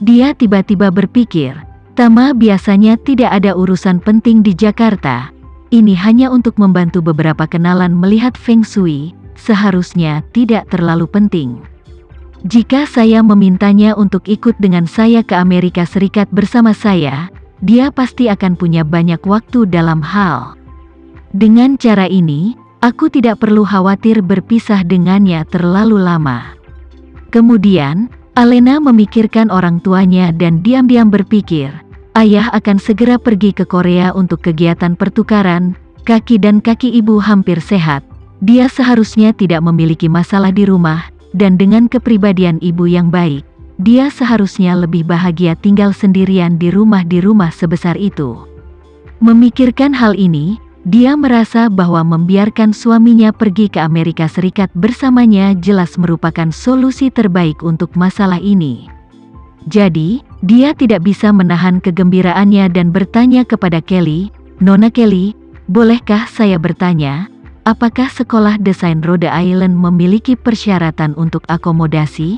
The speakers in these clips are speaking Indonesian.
Dia tiba-tiba berpikir, Tama biasanya tidak ada urusan penting di Jakarta. Ini hanya untuk membantu beberapa kenalan melihat Feng Shui, seharusnya tidak terlalu penting. Jika saya memintanya untuk ikut dengan saya ke Amerika Serikat bersama saya, dia pasti akan punya banyak waktu dalam hal. Dengan cara ini, aku tidak perlu khawatir berpisah dengannya terlalu lama. Kemudian, Alena memikirkan orang tuanya dan diam-diam berpikir, ayah akan segera pergi ke Korea untuk kegiatan pertukaran, kaki dan kaki ibu hampir sehat. Dia seharusnya tidak memiliki masalah di rumah, dan dengan kepribadian ibu yang baik, dia seharusnya lebih bahagia tinggal sendirian di rumah sebesar itu. Memikirkan hal ini, dia merasa bahwa membiarkan suaminya pergi ke Amerika Serikat bersamanya jelas merupakan solusi terbaik untuk masalah ini. Jadi, dia tidak bisa menahan kegembiraannya dan bertanya kepada Kelly, "Nona Kelly, bolehkah saya bertanya, apakah sekolah desain Rhode Island memiliki persyaratan untuk akomodasi?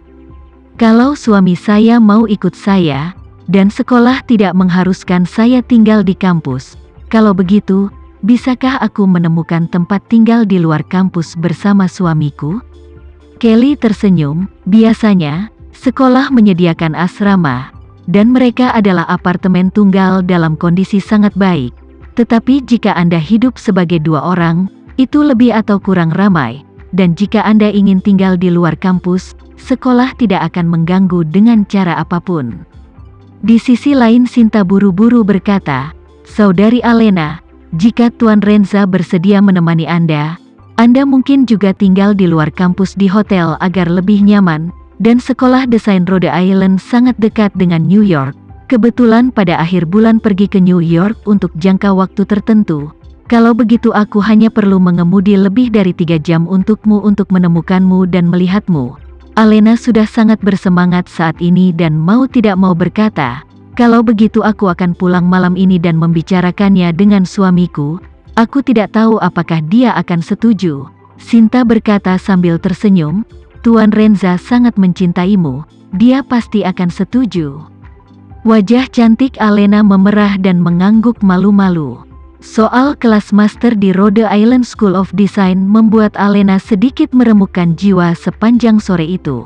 Kalau suami saya mau ikut saya, dan sekolah tidak mengharuskan saya tinggal di kampus, kalau begitu, bisakah aku menemukan tempat tinggal di luar kampus bersama suamiku?" Kelly tersenyum, biasanya, sekolah menyediakan asrama, dan mereka adalah apartemen tunggal dalam kondisi sangat baik. Tetapi jika Anda hidup sebagai dua orang, itu lebih atau kurang ramai, dan jika Anda ingin tinggal di luar kampus, sekolah tidak akan mengganggu dengan cara apapun. Di sisi lain Sinta buru-buru berkata, "Saudari Alena, jika Tuan Renza bersedia menemani Anda mungkin juga tinggal di luar kampus di hotel agar lebih nyaman, dan sekolah desain Rhode Island sangat dekat dengan New York. Kebetulan pada akhir bulan pergi ke New York untuk jangka waktu tertentu. Kalau begitu aku hanya perlu mengemudi lebih dari 3 jam untukmu untuk menemukanmu dan melihatmu." Alena sudah sangat bersemangat saat ini dan mau tidak mau berkata, "Kalau begitu aku akan pulang malam ini dan membicarakannya dengan suamiku. Aku tidak tahu apakah dia akan setuju." Sinta berkata sambil tersenyum, "Tuan Renza sangat mencintaimu, dia pasti akan setuju." Wajah cantik Alena memerah dan mengangguk malu-malu. Soal kelas master di Rhode Island School of Design membuat Alena sedikit meremukkan jiwa sepanjang sore itu.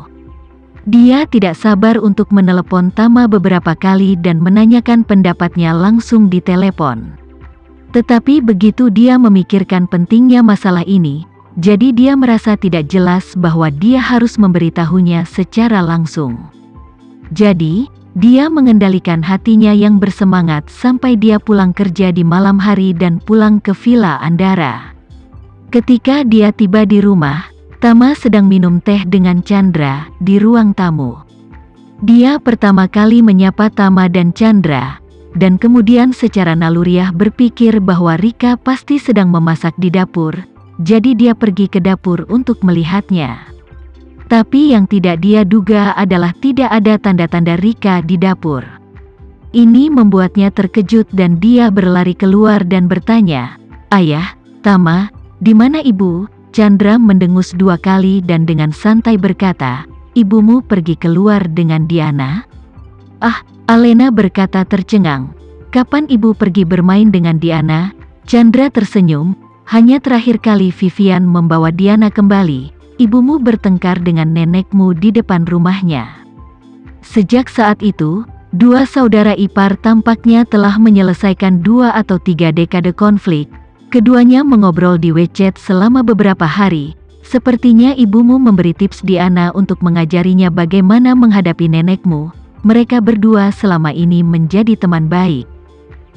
Dia tidak sabar untuk menelepon Tama beberapa kali dan menanyakan pendapatnya langsung di telepon. Tetapi begitu dia memikirkan pentingnya masalah ini, jadi dia merasa tidak jelas bahwa dia harus memberitahunya secara langsung. Jadi, dia mengendalikan hatinya yang bersemangat sampai dia pulang kerja di malam hari dan pulang ke Villa Andara. Ketika dia tiba di rumah, Tama sedang minum teh dengan Chandra di ruang tamu. Dia pertama kali menyapa Tama dan Chandra, dan kemudian secara naluriah berpikir bahwa Rika pasti sedang memasak di dapur, jadi dia pergi ke dapur untuk melihatnya. Tapi yang tidak dia duga adalah tidak ada tanda-tanda Rika di dapur. Ini membuatnya terkejut dan dia berlari keluar dan bertanya, "Ayah, Tama, di mana ibu?" Chandra mendengus 2 kali dan dengan santai berkata, "Ibumu pergi keluar dengan Diana?" "Ah," Alena berkata tercengang. "Kapan ibu pergi bermain dengan Diana?" Chandra tersenyum, "Hanya terakhir kali Vivian membawa Diana kembali. Ibumu bertengkar dengan nenekmu di depan rumahnya." Sejak saat itu, 2 saudara ipar tampaknya telah menyelesaikan 2 atau 3 dekade konflik. Keduanya mengobrol di WeChat selama beberapa hari. "Sepertinya ibumu memberi tips Diana untuk mengajarinya bagaimana menghadapi nenekmu. Mereka berdua selama ini menjadi teman baik."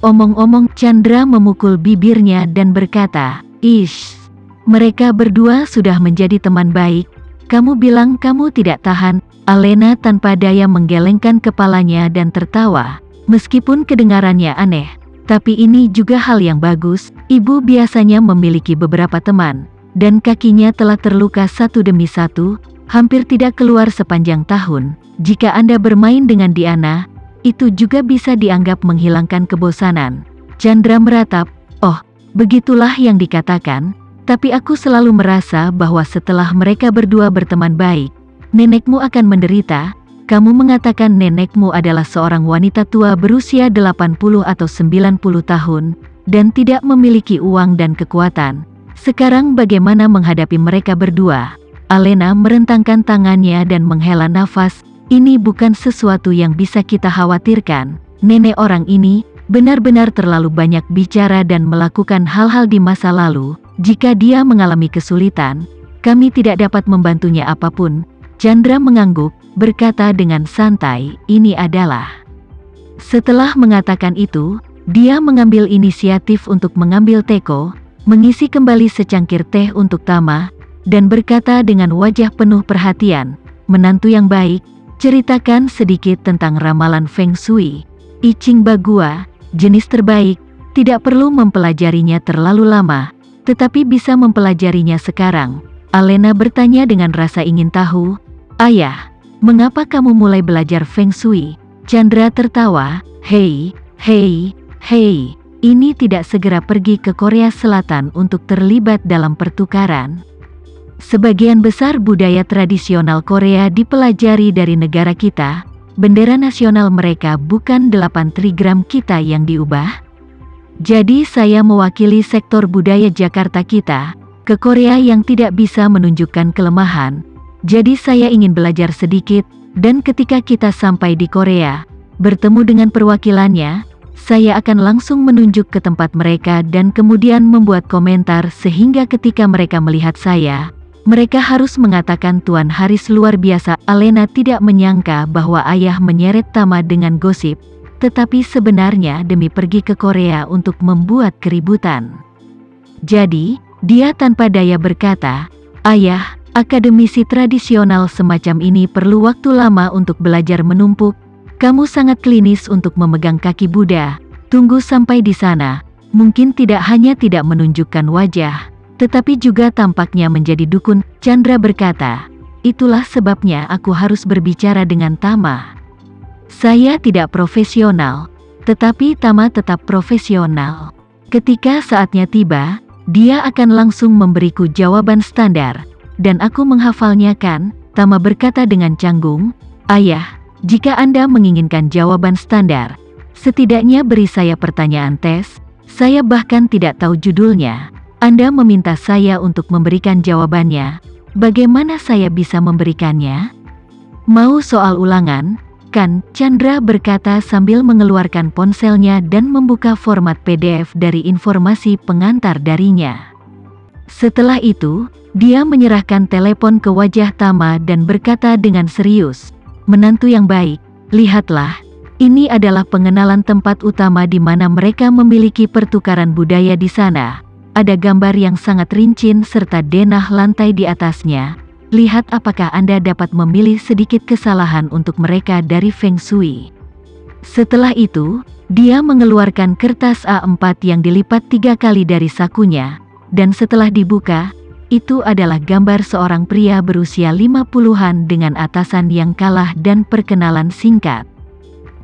Omong-omong, Chandra memukul bibirnya dan berkata, "Ish. Mereka berdua sudah menjadi teman baik. Kamu bilang kamu tidak tahan." Alena tanpa daya menggelengkan kepalanya dan tertawa. Meskipun kedengarannya aneh, tapi ini juga hal yang bagus. Ibu biasanya memiliki beberapa teman, dan kakinya telah terluka satu demi satu, hampir tidak keluar sepanjang tahun. Jika Anda bermain dengan Diana, itu juga bisa dianggap menghilangkan kebosanan. Chandra meratap, "Oh, begitulah yang dikatakan. Tapi aku selalu merasa bahwa setelah mereka berdua berteman baik, nenekmu akan menderita. kamu mengatakan nenekmu adalah seorang wanita tua berusia 80 atau 90 tahun, dan tidak memiliki uang dan kekuatan. Sekarang bagaimana menghadapi mereka berdua? Alena merentangkan tangannya dan menghela nafas. Ini bukan sesuatu yang bisa kita khawatirkan. Nenek orang ini benar-benar terlalu banyak bicara dan melakukan hal-hal di masa lalu. Jika dia mengalami kesulitan, kami tidak dapat membantunya apapun. Chandra mengangguk, berkata dengan santai, ini adalah. Setelah mengatakan itu, dia mengambil inisiatif untuk mengambil teko, mengisi kembali secangkir teh untuk Tama, dan berkata dengan wajah penuh perhatian, menantu yang baik, ceritakan sedikit tentang ramalan Feng Shui. I Ching Bagua, jenis terbaik, tidak perlu mempelajarinya terlalu lama, tetapi bisa mempelajarinya sekarang. Alena bertanya dengan rasa ingin tahu. Ayah, mengapa kamu mulai belajar Feng Shui? Chandra tertawa. Hei, ini tidak segera pergi ke Korea Selatan untuk terlibat dalam pertukaran. Sebagian besar budaya tradisional Korea dipelajari dari negara kita. Bendera nasional mereka bukan 8 trigram kita yang diubah. Jadi saya mewakili sektor budaya Jakarta kita ke Korea yang tidak bisa menunjukkan kelemahan. Jadi saya ingin belajar sedikit, dan ketika kita sampai di Korea, bertemu dengan perwakilannya, saya akan langsung menunjuk ke tempat mereka dan kemudian membuat komentar sehingga ketika mereka melihat saya, mereka harus mengatakan Tuan Haris luar biasa. Alena tidak menyangka bahwa ayah menyeret Tama dengan gosip, tetapi sebenarnya demi pergi ke Korea untuk membuat keributan. Jadi, dia tanpa daya berkata, ayah, akademisi tradisional semacam ini perlu waktu lama untuk belajar menumpuk. Kamu sangat klinis untuk memegang kaki Buddha. Tunggu sampai di sana. Mungkin tidak hanya tidak menunjukkan wajah, tetapi juga tampaknya menjadi dukun. Chandra berkata, itulah sebabnya aku harus berbicara dengan Tama. Saya tidak profesional, tetapi Tama tetap profesional. Ketika saatnya tiba, dia akan langsung memberiku jawaban standar, dan aku menghafalnya kan? Tama berkata dengan canggung. Ayah, jika Anda menginginkan jawaban standar, setidaknya beri saya pertanyaan tes. Saya bahkan tidak tahu judulnya. Anda meminta saya untuk memberikan jawabannya. Bagaimana saya bisa memberikannya? Mau soal ulangan, kan? Chandra berkata sambil mengeluarkan ponselnya dan membuka format PDF dari informasi pengantar darinya. Setelah itu, dia menyerahkan telepon ke wajah Tama dan berkata dengan serius, menantu yang baik, lihatlah, ini adalah pengenalan tempat utama di mana mereka memiliki pertukaran budaya di sana. Ada gambar yang sangat rinci serta denah lantai di atasnya. Lihat apakah Anda dapat memilih sedikit kesalahan untuk mereka dari Feng Shui. Setelah itu, dia mengeluarkan kertas A4 yang dilipat 3 kali dari sakunya, dan setelah dibuka, itu adalah gambar seorang pria berusia 50-an dengan atasan yang kalah dan perkenalan singkat.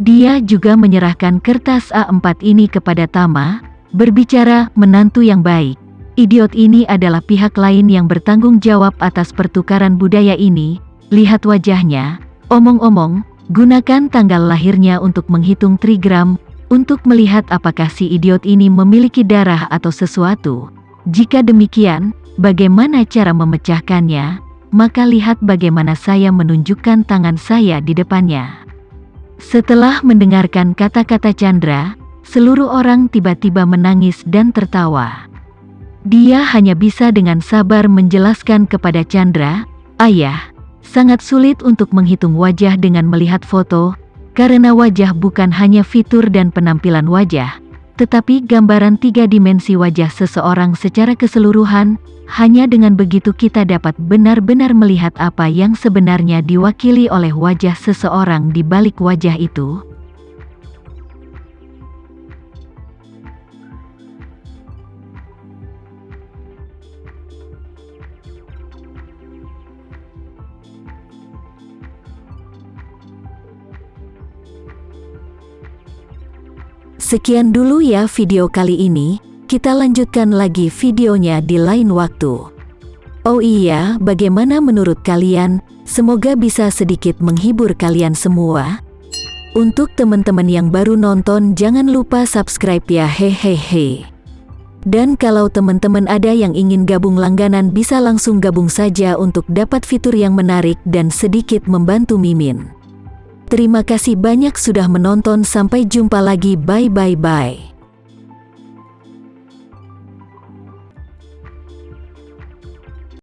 Dia juga menyerahkan kertas A4 ini kepada Tama, berbicara, menantu yang baik. Idiot ini adalah pihak lain yang bertanggung jawab atas pertukaran budaya ini. Lihat wajahnya. Omong-omong, gunakan tanggal lahirnya untuk menghitung trigram, untuk melihat apakah si idiot ini memiliki darah atau sesuatu. Jika demikian, bagaimana cara memecahkannya? Maka lihat bagaimana saya menunjukkan tangan saya di depannya. Setelah mendengarkan kata-kata Chandra, seluruh orang tiba-tiba menangis dan tertawa. Dia hanya bisa dengan sabar menjelaskan kepada Chandra, ayah, sangat sulit untuk menghitung wajah dengan melihat foto, karena wajah bukan hanya fitur dan penampilan wajah, tetapi gambaran 3 dimensi wajah seseorang secara keseluruhan. Hanya dengan begitu kita dapat benar-benar melihat apa yang sebenarnya diwakili oleh wajah seseorang di balik wajah itu. Sekian dulu ya video kali ini. Kita lanjutkan lagi videonya di lain waktu. Oh iya, bagaimana menurut kalian? Semoga bisa sedikit menghibur kalian semua. Untuk teman-teman yang baru nonton, jangan lupa subscribe ya, hehehe. Dan kalau teman-teman ada yang ingin gabung langganan, bisa langsung gabung saja untuk dapat fitur yang menarik dan sedikit membantu Mimin. Terima kasih banyak sudah menonton, sampai jumpa lagi, bye.